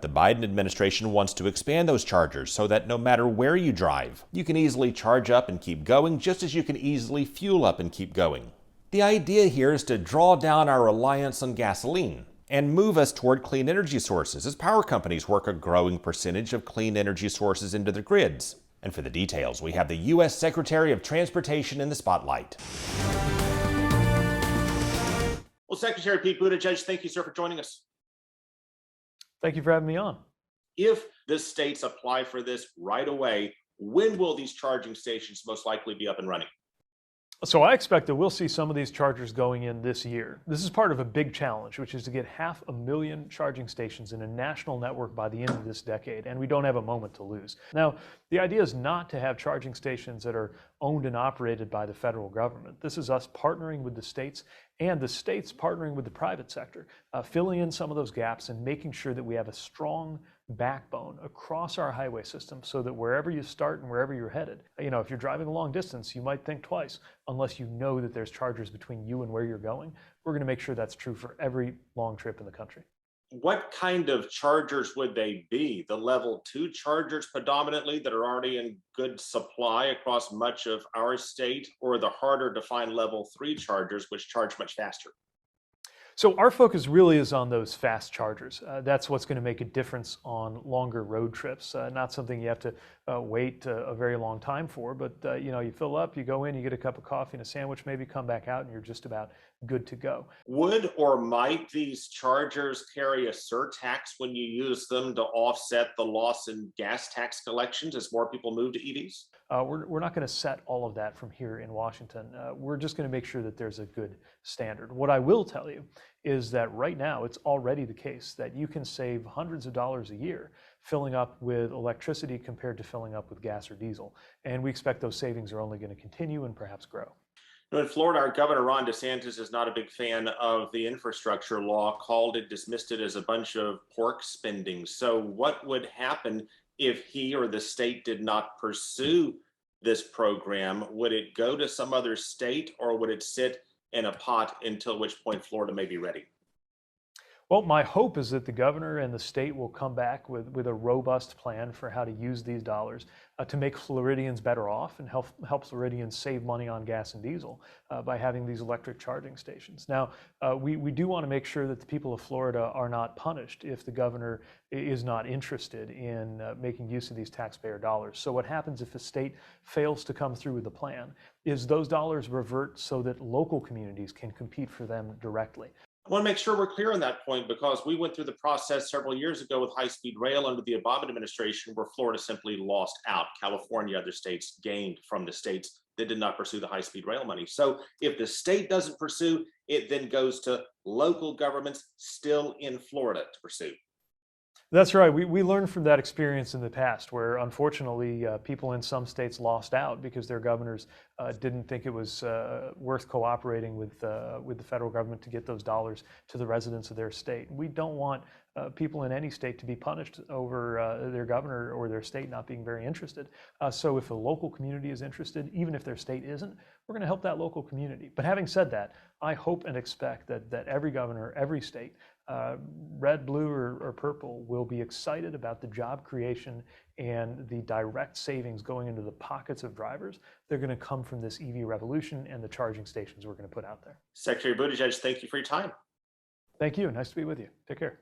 The Biden administration wants to expand those chargers so that no matter where you drive, you can easily charge up and keep going, just as you can easily fuel up and keep going. The idea here is to draw down our reliance on gasoline and move us toward clean energy sources as power companies work a growing percentage of clean energy sources into their grids. And for the details, we have the U.S. Secretary of Transportation in the spotlight. Well, Secretary Pete Buttigieg, thank you, sir, for joining us. Thank you for having me on. If the states apply for this right away, when will these charging stations most likely be up and running? So I expect that we'll see some of these chargers going in this year. This is part of a big challenge, which is to get 500,000 charging stations in a national network by the end of this decade, and we don't have a moment to lose. Now, the idea is not to have charging stations that are owned and operated by the federal government. This is us partnering with the states and the states partnering with the private sector, filling in some of those gaps and making sure that we have a strong backbone across our highway system so that wherever you start and wherever you're headed, if you're driving a long distance, you might think twice unless you know that there's chargers between you and where you're going. We're going to make sure that's true for every long trip in the country. What kind of chargers would they be? The level 2 chargers predominantly that are already in good supply across much of our state, or the harder to find level 3 chargers which charge much faster? So our focus really is on those fast chargers. That's what's going to make a difference on longer road trips. Not something you have to wait a very long time for, but you fill up, you go in, you get a cup of coffee and a sandwich, maybe come back out, and you're just about good to go. Would or might these chargers carry a surtax when you use them to offset the loss in gas tax collections as more people move to EVs? We're not going to set all of that from here in Washington. We're just going to make sure that there's a good standard. What I will tell you is that right now it's already the case that you can save hundreds of dollars a year filling up with electricity compared to filling up with gas or diesel. And we expect those savings are only going to continue and perhaps grow. In Florida, our Governor Ron DeSantis is not a big fan of the infrastructure law, dismissed it as a bunch of pork spending. So what would happen if he or the state did not pursue this program? Would it go to some other state, or would it sit in a pot until which point Florida may be ready? Well, my hope is that the governor and the state will come back with a robust plan for how to use these dollars to make Floridians better off and help Floridians save money on gas and diesel by having these electric charging stations. Now, we do want to make sure that the people of Florida are not punished if the governor is not interested in making use of these taxpayer dollars. So what happens if a state fails to come through with the plan is those dollars revert so that local communities can compete for them directly. I want to make sure we're clear on that point, because we went through the process several years ago with high-speed rail under the Obama administration, where Florida simply lost out. California, other states gained from the states that did not pursue the high-speed rail money. So if the state doesn't pursue, it then goes to local governments still in Florida to pursue. That's right. We learned from that experience in the past where, unfortunately, people in some states lost out because their governors didn't think it was worth cooperating with the federal government to get those dollars to the residents of their state. We don't want people in any state to be punished over their governor or their state not being very interested. So if a local community is interested, even if their state isn't, we're going to help that local community. But having said that, I hope and expect that every governor, every state, red, blue, or purple, will be excited about the job creation and the direct savings going into the pockets of drivers. They're going to come from this EV revolution and the charging stations we're going to put out there. Secretary Buttigieg, thank you for your time. Thank you. Nice to be with you. Take care.